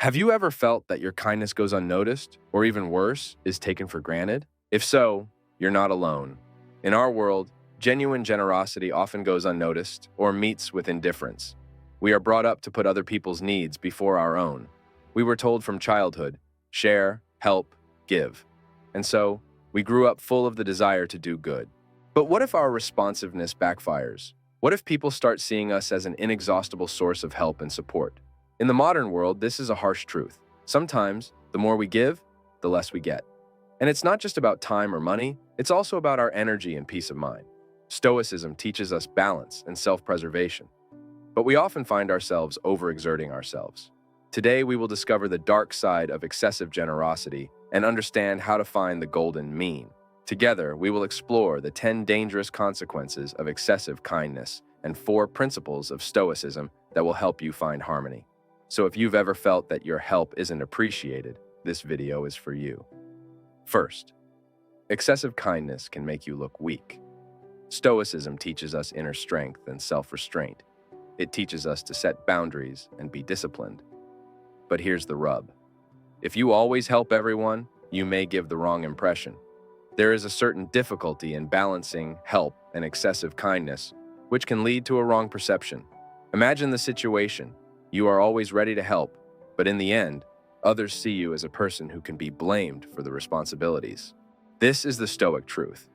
Have you ever felt that your kindness goes unnoticed, or even worse, is taken for granted? If so, you're not alone. In our world, genuine generosity often goes unnoticed or meets with indifference. We are brought up to put other people's needs before our own. We were told from childhood, share, help, give. And so, we grew up full of the desire to do good. But what if our responsiveness backfires? What if people start seeing us as an inexhaustible source of help and support? In the modern world, this is a harsh truth. Sometimes, the more we give, the less we get. And it's not just about time or money, it's also about our energy and peace of mind. Stoicism teaches us balance and self-preservation. But we often find ourselves overexerting ourselves. Today, we will discover the dark side of excessive generosity and understand how to find the golden mean. Together, we will explore the 10 dangerous consequences of excessive kindness and 4 principles of Stoicism that will help you find harmony. So if you've ever felt that your help isn't appreciated, this video is for you. First, excessive kindness can make you look weak. Stoicism teaches us inner strength and self-restraint. It teaches us to set boundaries and be disciplined. But here's the rub. If you always help everyone, you may give the wrong impression. There is a certain difficulty in balancing help and excessive kindness, which can lead to a wrong perception. Imagine the situation. You are always ready to help, but in the end, others see you as a person who can be blamed for the responsibilities. This is the Stoic truth.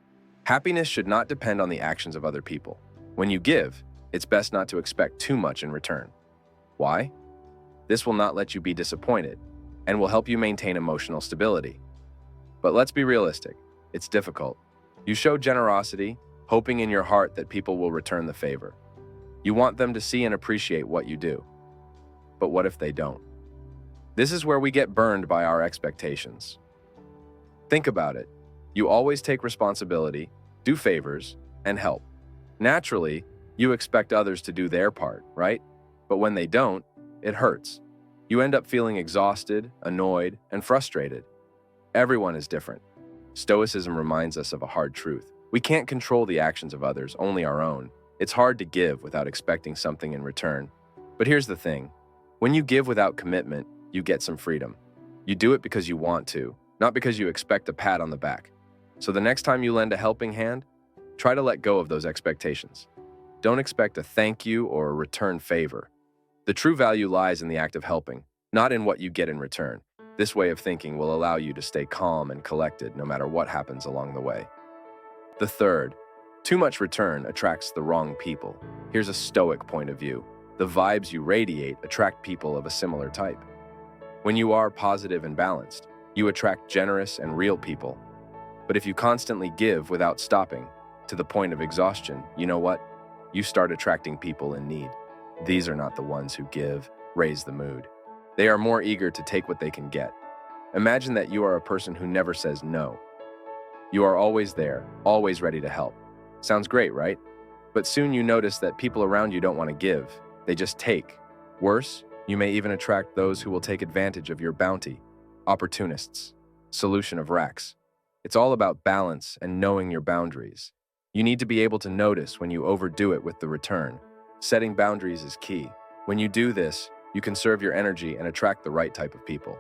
Happiness should not depend on the actions of other people. When you give, it's best not to expect too much in return. Why? This will not let you be disappointed and will help you maintain emotional stability. But let's be realistic. It's difficult. You show generosity, hoping in your heart that people will return the favor. You want them to see and appreciate what you do. But what if they don't? This is where we get burned by our expectations. Think about it. You always take responsibility, do favors, and help. Naturally, you expect others to do their part, right? But when they don't, it hurts. You end up feeling exhausted, annoyed, and frustrated. Everyone is different. Stoicism reminds us of a hard truth. We can't control the actions of others, only our own. It's hard to give without expecting something in return. But here's the thing. When you give without commitment, you get some freedom. You do it because you want to, not because you expect a pat on the back. So the next time you lend a helping hand, try to let go of those expectations. Don't expect a thank you or a return favor. The true value lies in the act of helping, not in what you get in return. This way of thinking will allow you to stay calm and collected no matter what happens along the way. The third, too much return attracts the wrong people. Here's a Stoic point of view. The vibes you radiate attract people of a similar type. When you are positive and balanced, you attract generous and real people. But if you constantly give without stopping, to the point of exhaustion, you know what? You start attracting people in need. These are not the ones who give, raise the mood. They are more eager to take what they can get. Imagine that you are a person who never says no. You are always there, always ready to help. Sounds great, right? But soon you notice that people around you don't want to give. They just take. Worse, you may even attract those who will take advantage of your bounty. Opportunists. Solution of racks. It's all about balance and knowing your boundaries. You need to be able to notice when you overdo it with the return. Setting boundaries is key. When you do this, you conserve your energy and attract the right type of people.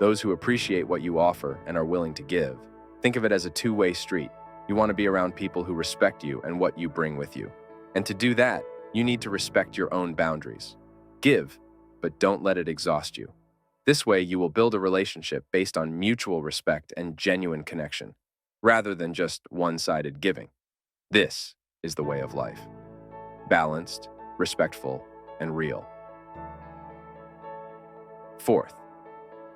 Those who appreciate what you offer and are willing to give. Think of it as a two-way street. You want to be around people who respect you and what you bring with you. And to do that, you need to respect your own boundaries. Give, but don't let it exhaust you. This way, you will build a relationship based on mutual respect and genuine connection, rather than just one-sided giving. This is the way of life. Balanced, respectful, and real. Fourth,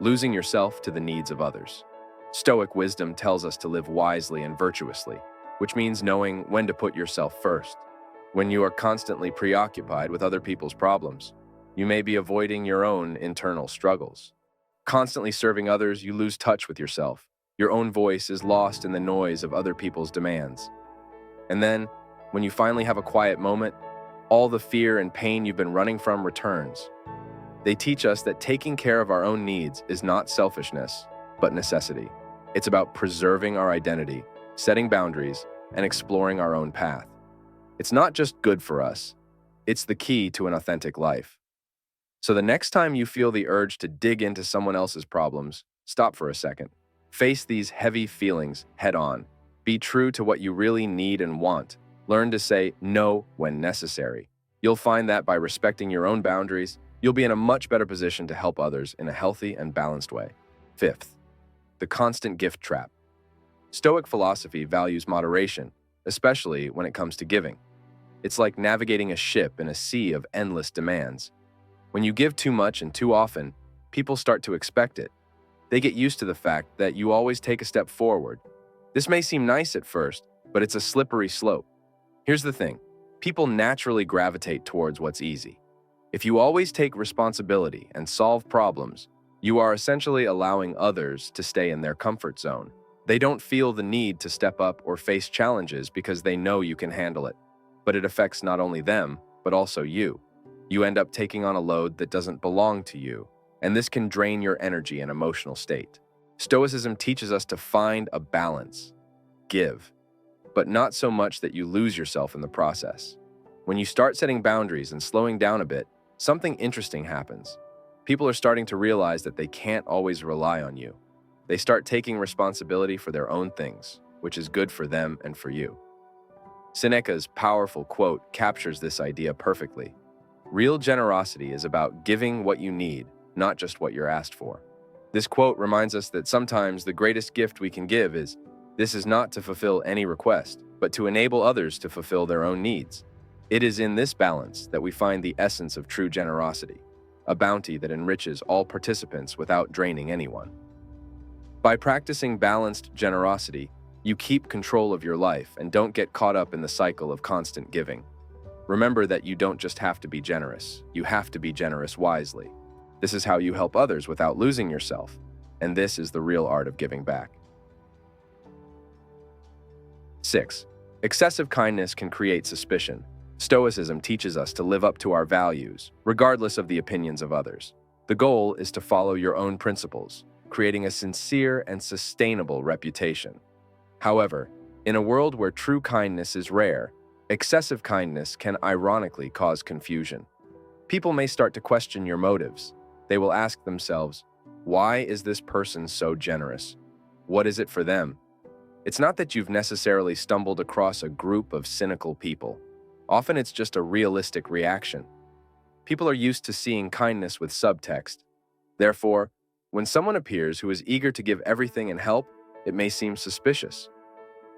losing yourself to the needs of others. Stoic wisdom tells us to live wisely and virtuously, which means knowing when to put yourself first. When you are constantly preoccupied with other people's problems, you may be avoiding your own internal struggles. Constantly serving others, you lose touch with yourself. Your own voice is lost in the noise of other people's demands. And then, when you finally have a quiet moment, all the fear and pain you've been running from returns. They teach us that taking care of our own needs is not selfishness, but necessity. It's about preserving our identity, setting boundaries, and exploring our own path. It's not just good for us, it's the key to an authentic life. So the next time you feel the urge to dig into someone else's problems, stop for a second. Face these heavy feelings head on. Be true to what you really need and want. Learn to say no when necessary. You'll find that by respecting your own boundaries, you'll be in a much better position to help others in a healthy and balanced way. Fifth, the constant gift trap. Stoic philosophy values moderation, especially when it comes to giving. It's like navigating a ship in a sea of endless demands. When you give too much and too often, people start to expect it. They get used to the fact that you always take a step forward. This may seem nice at first, but it's a slippery slope. Here's the thing. People naturally gravitate towards what's easy. If you always take responsibility and solve problems, you are essentially allowing others to stay in their comfort zone. They don't feel the need to step up or face challenges because they know you can handle it. But it affects not only them, but also you. You end up taking on a load that doesn't belong to you, and this can drain your energy and emotional state. Stoicism teaches us to find a balance. Give, but not so much that you lose yourself in the process. When you start setting boundaries and slowing down a bit, something interesting happens. People are starting to realize that they can't always rely on you. They start taking responsibility for their own things, which is good for them and for you. Seneca's powerful quote captures this idea perfectly. Real generosity is about giving what you need, not just what you're asked for. This quote reminds us that sometimes the greatest gift we can give is, this is not to fulfill any request, but to enable others to fulfill their own needs. It is in this balance that we find the essence of true generosity, a bounty that enriches all participants without draining anyone. By practicing balanced generosity, you keep control of your life and don't get caught up in the cycle of constant giving. Remember that you don't just have to be generous, you have to be generous wisely. This is how you help others without losing yourself, and this is the real art of giving back. 6. Excessive kindness can create suspicion. Stoicism teaches us to live up to our values, regardless of the opinions of others. The goal is to follow your own principles, creating a sincere and sustainable reputation. However, in a world where true kindness is rare, excessive kindness can ironically cause confusion. People may start to question your motives. They will ask themselves, why is this person so generous? What is it for them? It's not that you've necessarily stumbled across a group of cynical people. Often it's just a realistic reaction. People are used to seeing kindness with subtext. Therefore, when someone appears who is eager to give everything and help, it may seem suspicious.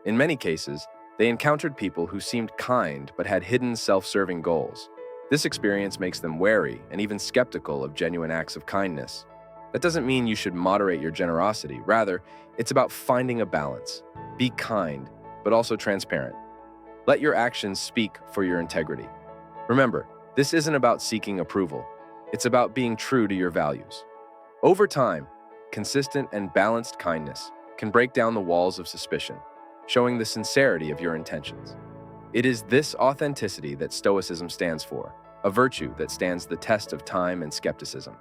In many cases, they encountered people who seemed kind but had hidden self-serving goals. This experience makes them wary and even skeptical of genuine acts of kindness. That doesn't mean you should moderate your generosity. Rather, it's about finding a balance. Be kind, but also transparent. Let your actions speak for your integrity. Remember, this isn't about seeking approval. It's about being true to your values. Over time, consistent and balanced kindness can break down the walls of suspicion, showing the sincerity of your intentions. It is this authenticity that Stoicism stands for, a virtue that stands the test of time and skepticism.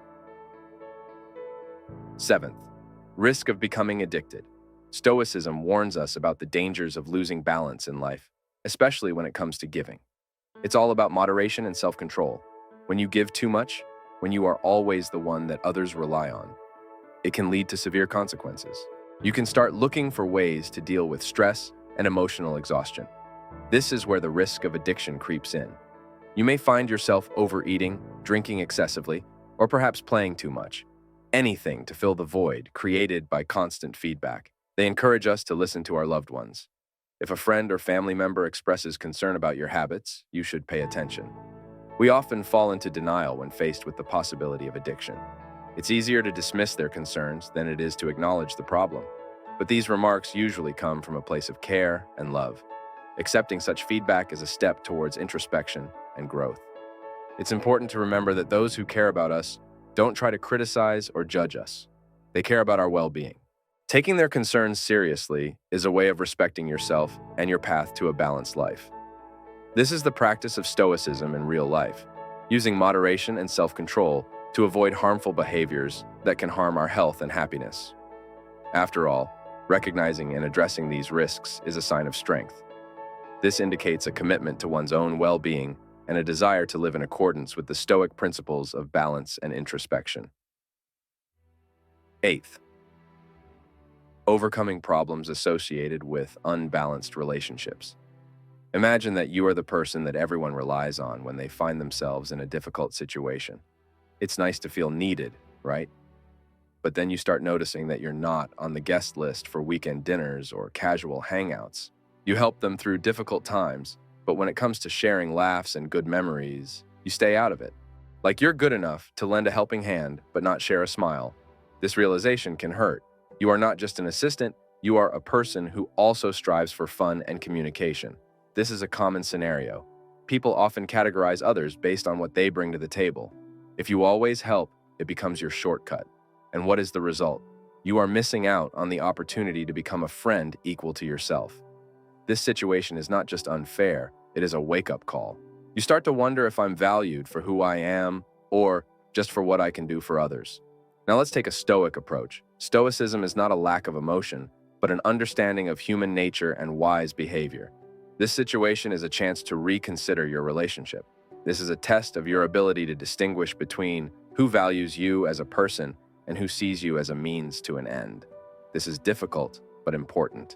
7th, risk of becoming addicted. Stoicism warns us about the dangers of losing balance in life, especially when it comes to giving. It's all about moderation and self-control. When you give too much, when you are always the one that others rely on, it can lead to severe consequences. You can start looking for ways to deal with stress and emotional exhaustion. This is where the risk of addiction creeps in. You may find yourself overeating, drinking excessively, or perhaps playing too much. Anything to fill the void created by constant feedback. They encourage us to listen to our loved ones. If a friend or family member expresses concern about your habits, you should pay attention. We often fall into denial when faced with the possibility of addiction. It's easier to dismiss their concerns than it is to acknowledge the problem. But these remarks usually come from a place of care and love. Accepting such feedback is a step towards introspection and growth. It's important to remember that those who care about us don't try to criticize or judge us. They care about our well-being. Taking their concerns seriously is a way of respecting yourself and your path to a balanced life. This is the practice of Stoicism in real life, using moderation and self-control to avoid harmful behaviors that can harm our health and happiness. After all, recognizing and addressing these risks is a sign of strength. This indicates a commitment to one's own well-being and a desire to live in accordance with the Stoic principles of balance and introspection. Eighth, overcoming problems associated with unbalanced relationships. Imagine that you are the person that everyone relies on when they find themselves in a difficult situation. It's nice to feel needed, right? But then you start noticing that you're not on the guest list for weekend dinners or casual hangouts. You help them through difficult times, but when it comes to sharing laughs and good memories, you stay out of it. Like you're good enough to lend a helping hand, but not share a smile. This realization can hurt. You are not just an assistant, you are a person who also strives for fun and communication. This is a common scenario. People often categorize others based on what they bring to the table. If you always help, it becomes your shortcut. And what is the result? You are missing out on the opportunity to become a friend equal to yourself. This situation is not just unfair, it is a wake-up call. You start to wonder if I'm valued for who I am or just for what I can do for others. Now let's take a Stoic approach. Stoicism is not a lack of emotion, but an understanding of human nature and wise behavior. This situation is a chance to reconsider your relationship. This is a test of your ability to distinguish between who values you as a person and who sees you as a means to an end. This is difficult, but important.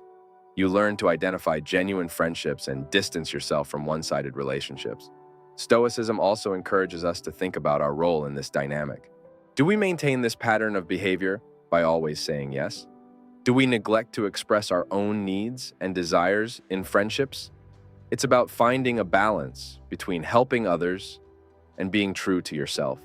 You learn to identify genuine friendships and distance yourself from one-sided relationships. Stoicism also encourages us to think about our role in this dynamic. Do we maintain this pattern of behavior by always saying yes? Do we neglect to express our own needs and desires in friendships? It's about finding a balance between helping others and being true to yourself.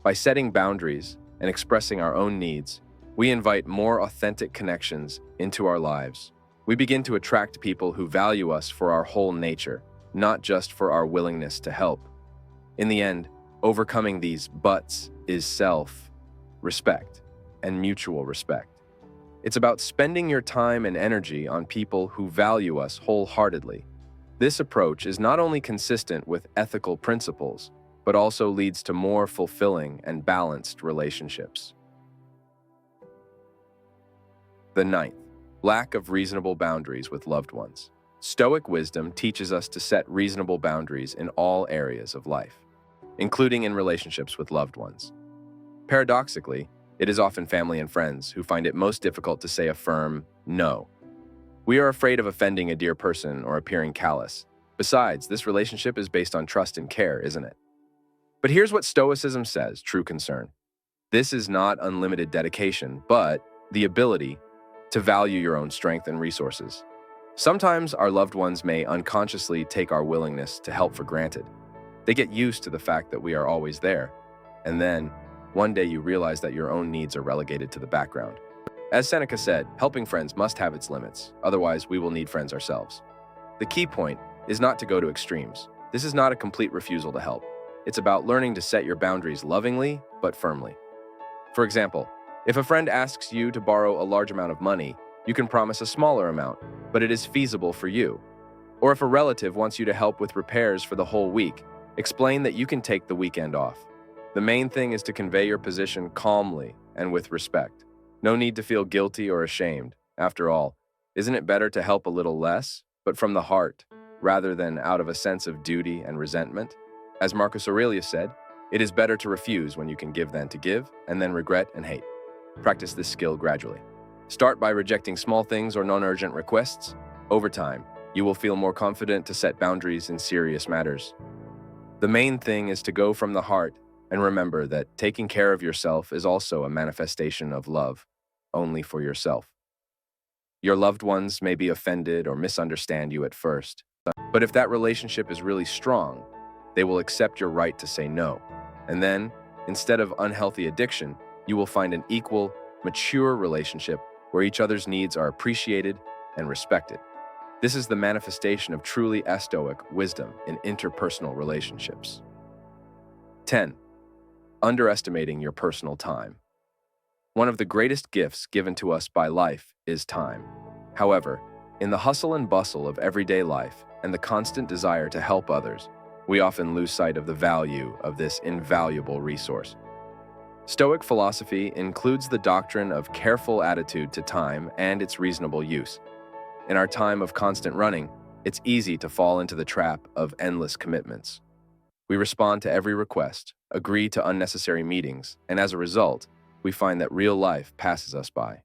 By setting boundaries and expressing our own needs, we invite more authentic connections into our lives. We begin to attract people who value us for our whole nature, not just for our willingness to help. In the end, overcoming these buts is self-respect and mutual respect. It's about spending your time and energy on people who value us wholeheartedly. This approach is not only consistent with ethical principles, but also leads to more fulfilling and balanced relationships. The ninth, lack of reasonable boundaries with loved ones. Stoic wisdom teaches us to set reasonable boundaries in all areas of life, including in relationships with loved ones. Paradoxically, it is often family and friends who find it most difficult to say a firm no. We are afraid of offending a dear person or appearing callous. Besides, this relationship is based on trust and care, isn't it? But here's what Stoicism says, true concern. This is not unlimited dedication, but the ability to value your own strength and resources. Sometimes our loved ones may unconsciously take our willingness to help for granted. They get used to the fact that we are always there, and then one day you realize that your own needs are relegated to the background. As Seneca said, helping friends must have its limits, otherwise we will need friends ourselves. The key point is not to go to extremes. This is not a complete refusal to help. It's about learning to set your boundaries lovingly, but firmly. For example, if a friend asks you to borrow a large amount of money, you can promise a smaller amount, but it is feasible for you. Or if a relative wants you to help with repairs for the whole week, explain that you can take the weekend off. The main thing is to convey your position calmly and with respect. No need to feel guilty or ashamed. After all, isn't it better to help a little less, but from the heart, rather than out of a sense of duty and resentment? As Marcus Aurelius said, it is better to refuse when you can give than to give, and then regret and hate. Practice this skill gradually. Start by rejecting small things or non-urgent requests. Over time, you will feel more confident to set boundaries in serious matters. The main thing is to go from the heart and remember that taking care of yourself is also a manifestation of love, only for yourself. Your loved ones may be offended or misunderstand you at first, but if that relationship is really strong, they will accept your right to say no. And then, instead of unhealthy addiction, you will find an equal, mature relationship where each other's needs are appreciated and respected. This is the manifestation of truly Stoic wisdom in interpersonal relationships. 10. Underestimating your personal time. One of the greatest gifts given to us by life is time. However, in the hustle and bustle of everyday life and the constant desire to help others, we often lose sight of the value of this invaluable resource. Stoic philosophy includes the doctrine of careful attitude to time and its reasonable use. In our time of constant running, it's easy to fall into the trap of endless commitments. We respond to every request, agree to unnecessary meetings, and as a result, we find that real life passes us by.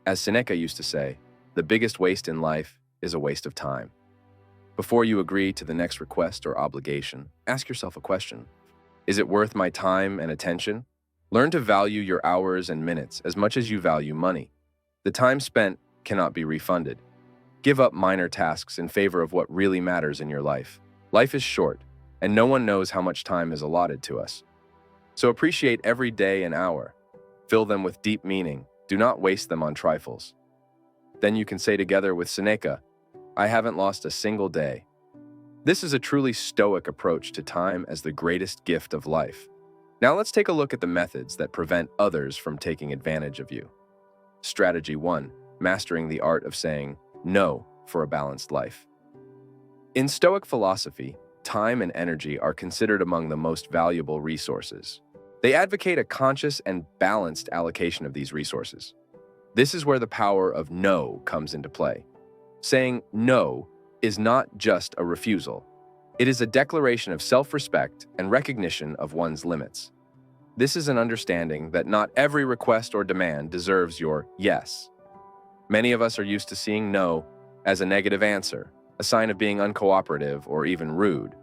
As Seneca used to say, the biggest waste in life is a waste of time. Before you agree to the next request or obligation, ask yourself a question. Is it worth my time and attention? Learn to value your hours and minutes as much as you value money. The time spent cannot be refunded. Give up minor tasks in favor of what really matters in your life. Life is short, and no one knows how much time is allotted to us. So appreciate every day and hour. Fill them with deep meaning. Do not waste them on trifles. Then you can say together with Seneca, I haven't lost a single day. This is a truly Stoic approach to time as the greatest gift of life. Now let's take a look at the methods that prevent others from taking advantage of you. Strategy 1. Mastering the art of saying no for a balanced life. In Stoic philosophy, time and energy are considered among the most valuable resources. They advocate a conscious and balanced allocation of these resources. This is where the power of no comes into play. Saying no is not just a refusal. It is a declaration of self-respect and recognition of one's limits. This is an understanding that not every request or demand deserves your yes. Many of us are used to seeing no as a negative answer, a sign of being uncooperative or even rude.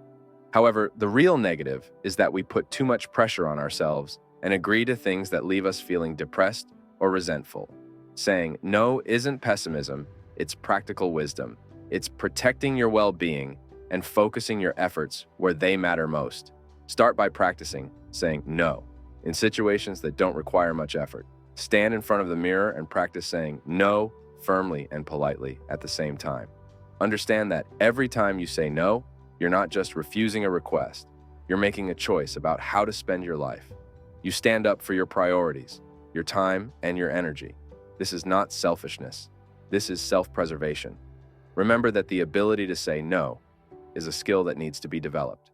However, the real negative is that we put too much pressure on ourselves and agree to things that leave us feeling depressed or resentful. Saying no isn't pessimism, it's practical wisdom. It's protecting your well-being and focusing your efforts where they matter most. Start by practicing saying no in situations that don't require much effort. Stand in front of the mirror and practice saying no firmly and politely at the same time. Understand that every time you say no, you're not just refusing a request. You're making a choice about how to spend your life. You stand up for your priorities, your time, and your energy. This is not selfishness. This is self-preservation. Remember that the ability to say no is a skill that needs to be developed.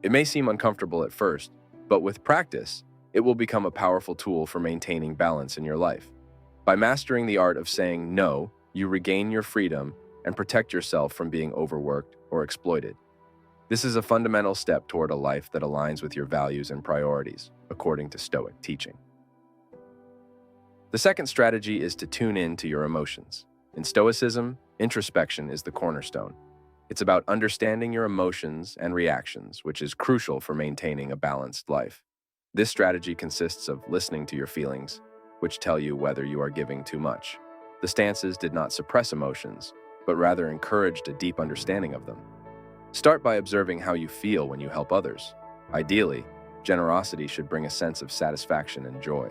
It may seem uncomfortable at first, but with practice, it will become a powerful tool for maintaining balance in your life. By mastering the art of saying no, you regain your freedom and protect yourself from being overworked or exploited. This is a fundamental step toward a life that aligns with your values and priorities, according to Stoic teaching. The second strategy is to tune in to your emotions. In Stoicism, introspection is the cornerstone. It's about understanding your emotions and reactions, which is crucial for maintaining a balanced life. This strategy consists of listening to your feelings, which tell you whether you are giving too much. The stances did not suppress emotions, but rather encouraged a deep understanding of them. Start by observing how you feel when you help others. Ideally, generosity should bring a sense of satisfaction and joy.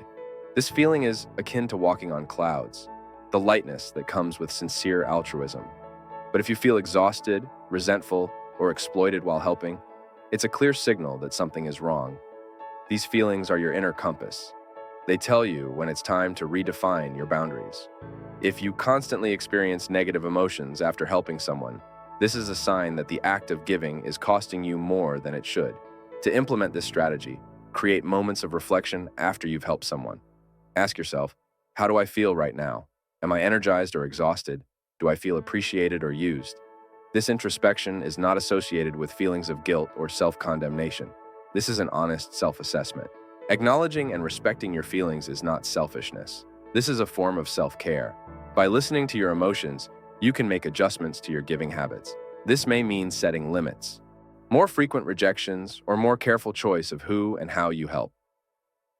This feeling is akin to walking on clouds, the lightness that comes with sincere altruism. But if you feel exhausted, resentful, or exploited while helping, it's a clear signal that something is wrong. These feelings are your inner compass. They tell you when it's time to redefine your boundaries. If you constantly experience negative emotions after helping someone, this is a sign that the act of giving is costing you more than it should. To implement this strategy, create moments of reflection after you've helped someone. Ask yourself, how do I feel right now? Am I energized or exhausted? Do I feel appreciated or used? This introspection is not associated with feelings of guilt or self-condemnation. This is an honest self-assessment. Acknowledging and respecting your feelings is not selfishness. This is a form of self-care. By listening to your emotions, you can make adjustments to your giving habits. This may mean setting limits, more frequent rejections, or more careful choice of who and how you help.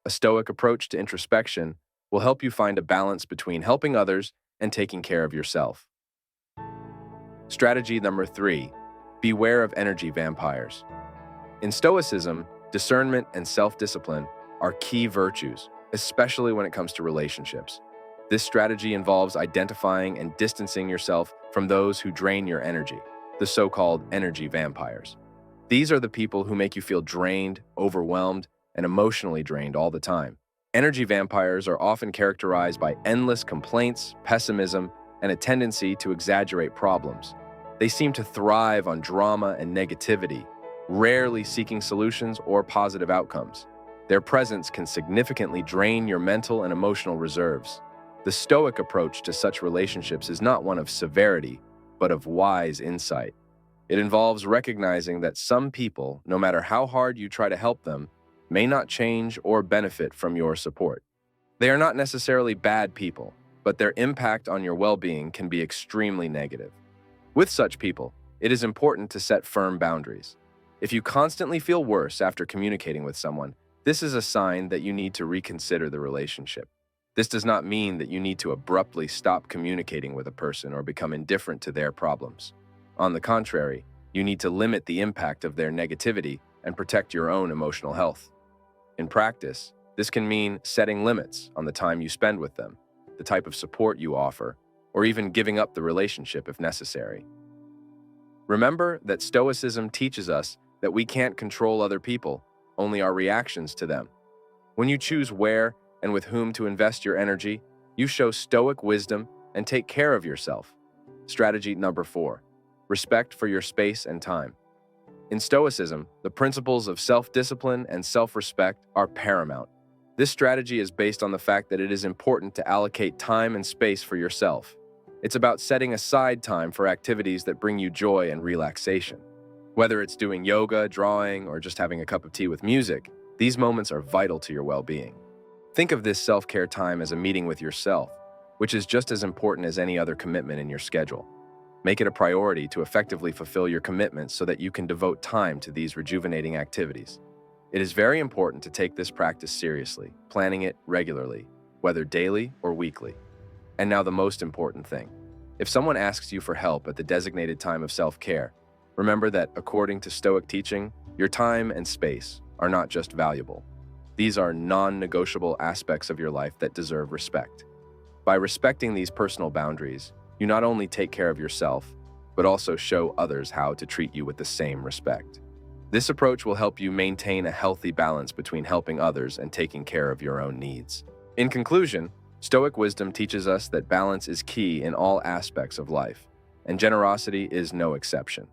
A Stoic approach to introspection will help you find a balance between helping others and taking care of yourself. Strategy number 3, beware of energy vampires. In Stoicism, discernment and self-discipline are key virtues, especially when it comes to relationships. This strategy involves identifying and distancing yourself from those who drain your energy, the so-called energy vampires. These are the people who make you feel drained, overwhelmed, and emotionally drained all the time. Energy vampires are often characterized by endless complaints, pessimism, and a tendency to exaggerate problems. They seem to thrive on drama and negativity, rarely seeking solutions or positive outcomes. Their presence can significantly drain your mental and emotional reserves. The Stoic approach to such relationships is not one of severity, but of wise insight. It involves recognizing that some people, no matter how hard you try to help them, may not change or benefit from your support. They are not necessarily bad people, but their impact on your well-being can be extremely negative. With such people, it is important to set firm boundaries. If you constantly feel worse after communicating with someone, this is a sign that you need to reconsider the relationship. This does not mean that you need to abruptly stop communicating with a person or become indifferent to their problems. On the contrary, you need to limit the impact of their negativity and protect your own emotional health. In practice, this can mean setting limits on the time you spend with them, the type of support you offer, or even giving up the relationship if necessary. Remember that Stoicism teaches us that we can't control other people, only our reactions to them. When you choose where and with whom to invest your energy, you show Stoic wisdom and take care of yourself. Strategy number 4, respect for your space and time. In Stoicism, the principles of self-discipline and self-respect are paramount. This strategy is based on the fact that it is important to allocate time and space for yourself. It's about setting aside time for activities that bring you joy and relaxation. Whether it's doing yoga, drawing, or just having a cup of tea with music, these moments are vital to your well-being. Think of this self-care time as a meeting with yourself, which is just as important as any other commitment in your schedule. Make it a priority to effectively fulfill your commitments so that you can devote time to these rejuvenating activities. It is very important to take this practice seriously, planning it regularly, whether daily or weekly. And now the most important thing. If someone asks you for help at the designated time of self-care, remember that, according to Stoic teaching, your time and space are not just valuable. These are non-negotiable aspects of your life that deserve respect. By respecting these personal boundaries, you not only take care of yourself, but also show others how to treat you with the same respect. This approach will help you maintain a healthy balance between helping others and taking care of your own needs. In conclusion, Stoic wisdom teaches us that balance is key in all aspects of life, and generosity is no exception.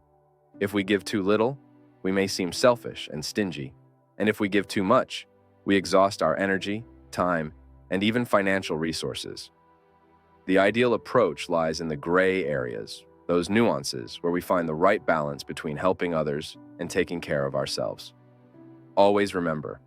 If we give too little, we may seem selfish and stingy, and if we give too much, we exhaust our energy, time, and even financial resources. The ideal approach lies in the gray areas, those nuances where we find the right balance between helping others and taking care of ourselves. Always remember,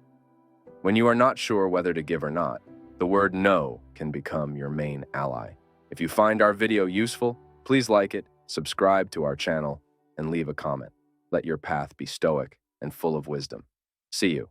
when you are not sure whether to give or not, the word no can become your main ally. If you find our video useful, please like it, subscribe to our channel, and leave a comment. Let your path be stoic and full of wisdom. See you.